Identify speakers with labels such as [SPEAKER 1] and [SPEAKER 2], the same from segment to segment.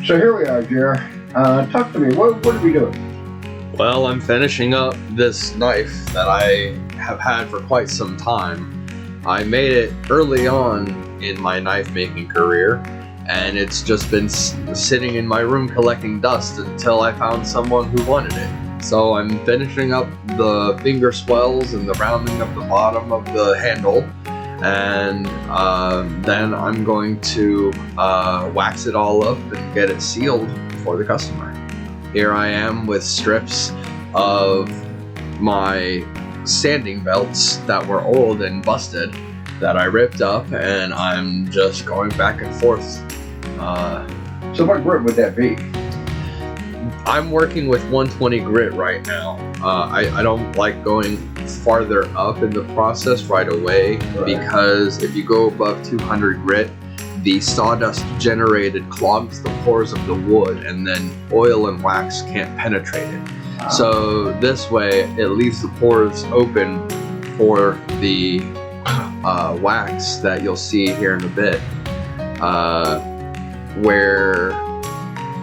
[SPEAKER 1] So here we are, Jer. Talk to me. What are we doing?
[SPEAKER 2] Well, I'm finishing up this knife that I have had for quite some time. I made it early on in my knife making career, and it's just been sitting in my room collecting dust until I found someone who wanted it. So I'm finishing up the finger swells and the rounding of the bottom of the handle, and then I'm going to wax it all up and get it sealed for the customer. Here I am with strips of my sanding belts that were old and busted that I ripped up, and I'm just going back and forth.
[SPEAKER 1] So what grit would that be?
[SPEAKER 2] I'm working with 120 grit right now. I don't like going farther up in the process right away, because if you go above 200 grit, the sawdust generated clogs the pores of the wood, and then oil and wax can't penetrate it. So this way it leaves the pores open for the wax that you'll see here in a bit, where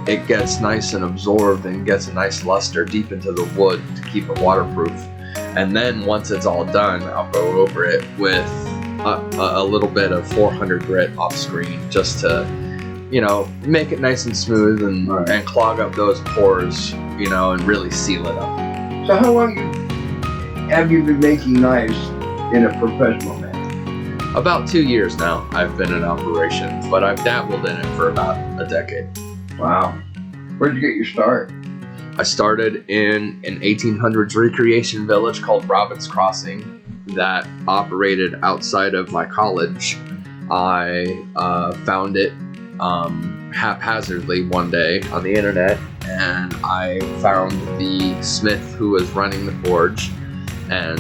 [SPEAKER 2] it gets nice and absorbed and gets a nice luster deep into the wood to keep it waterproof. And then once it's all done, I'll go over it with a little bit of 400 grit off screen, just to, make it nice and smooth and clog up those pores, and really seal it up.
[SPEAKER 1] So how long have you been making knives in a professional manner?
[SPEAKER 2] About 2 years now I've been in operation, but I've dabbled in it for about a decade.
[SPEAKER 1] Wow. Where'd you get your start?
[SPEAKER 2] I started in an 1800s recreation village called Robbins Crossing that operated outside of my college. I found it haphazardly one day on the internet, and I found the smith who was running the forge and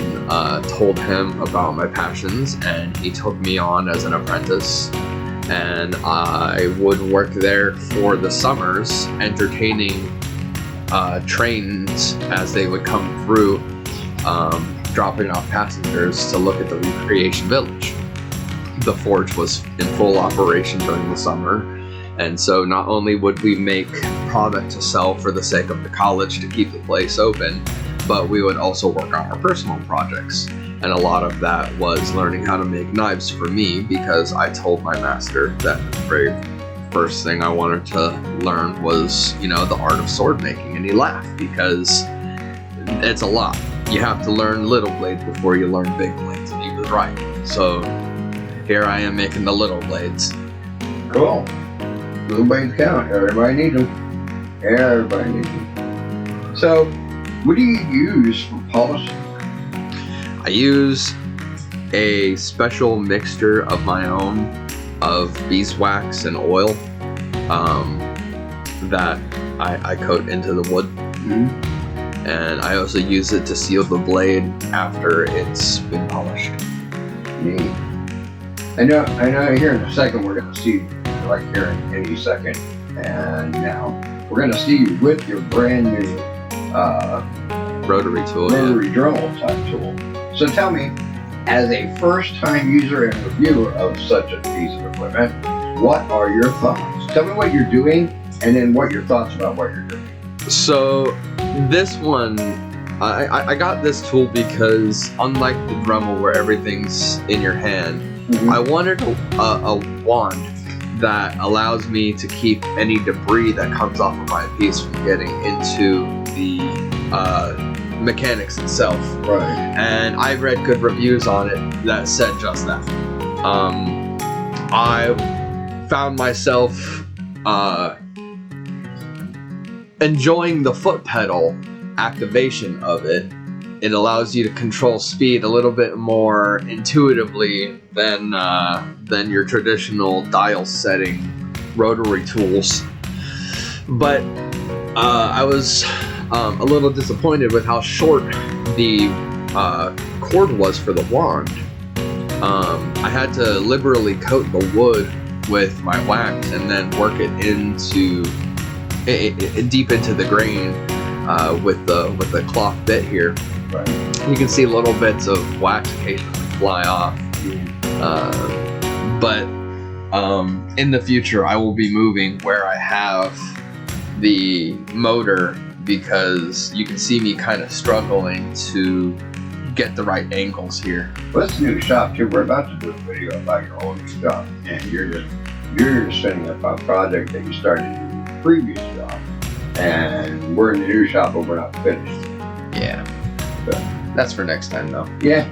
[SPEAKER 2] told him about my passions, and he took me on as an apprentice. And I would work there for the summers, entertaining trains as they would come through, dropping off passengers to look at the recreation village. The forge was in full operation during the summer, and so not only would we make product to sell for the sake of the college to keep the place open, but we would also work on our personal projects. And a lot of that was learning how to make knives for me, because I told my master that the very first thing I wanted to learn was, the art of sword making. And he laughed, because it's a lot. You have to learn little blades before you learn big blades, and he was right. So here I am making the little blades.
[SPEAKER 1] Cool. Little blades count. Everybody needs them. Everybody needs them. So what do you use for polishing?
[SPEAKER 2] I use a special mixture of my own of beeswax and oil that I coat into the wood.
[SPEAKER 1] Mm-hmm.
[SPEAKER 2] And I also use it to seal the blade after it's been polished.
[SPEAKER 1] Neat. I know here in a second we're going to see, like here in any second, and now we're going to see you with your brand new
[SPEAKER 2] rotary tool.
[SPEAKER 1] Rotary drill type tool. So tell me, as a first-time user and reviewer of such a piece of equipment, what are your thoughts? Tell me what you're doing, and then what your thoughts about what you're doing.
[SPEAKER 2] So this one, I got this tool because, unlike the Dremel where everything's in your hand,
[SPEAKER 1] Mm-hmm.
[SPEAKER 2] I wanted a wand that allows me to keep any debris that comes off of my piece from getting into the mechanics itself.
[SPEAKER 1] Right.
[SPEAKER 2] And I read good reviews on it that said just that. I found myself enjoying the foot pedal activation of it. It allows you to control speed a little bit more intuitively than your traditional dial setting rotary tools. But I was a little disappointed with how short the cord was for the wand. I had to liberally coat the wood with my wax and then work it into deep into the grain with the cloth bit here.
[SPEAKER 1] Right.
[SPEAKER 2] You can see little bits of wax occasionally fly off, but In the future, I will be moving where I have the motor, because you can see me kind of struggling to get the right angles here.
[SPEAKER 1] Well, this new shop too. We're about to do a video about your old shop, and you're just setting up a project that you started in your previous shop, and we're in the new shop, but we're not finished.
[SPEAKER 2] Yeah.
[SPEAKER 1] So,
[SPEAKER 2] that's for next time, though.
[SPEAKER 1] Yeah.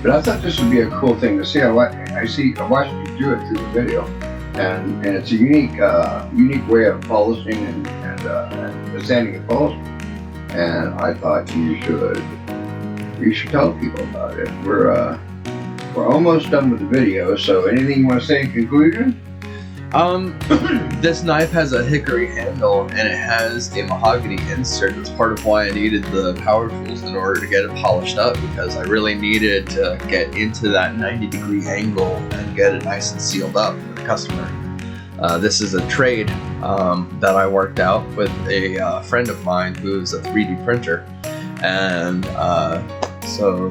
[SPEAKER 1] But I thought this would be a cool thing to see. I watched you do it through the video, and it's a unique way of polishing and sanding and polishing. And I thought you should tell people about it. We're almost done with the video. So anything you want to say in conclusion?
[SPEAKER 2] This knife has a hickory handle and it has a mahogany insert. That's part of why I needed the power tools in order to get it polished up, because I really needed to get into that 90-degree angle and get it nice and sealed up for the customer. This is a trade that I worked out with a friend of mine who's a 3D printer, and so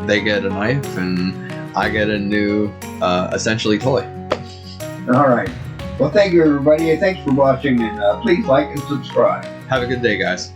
[SPEAKER 2] they get a knife and I get a new essentially toy.
[SPEAKER 1] All right. Well, thank you, everybody. Thanks for watching, and please like and subscribe.
[SPEAKER 2] Have a good day, guys.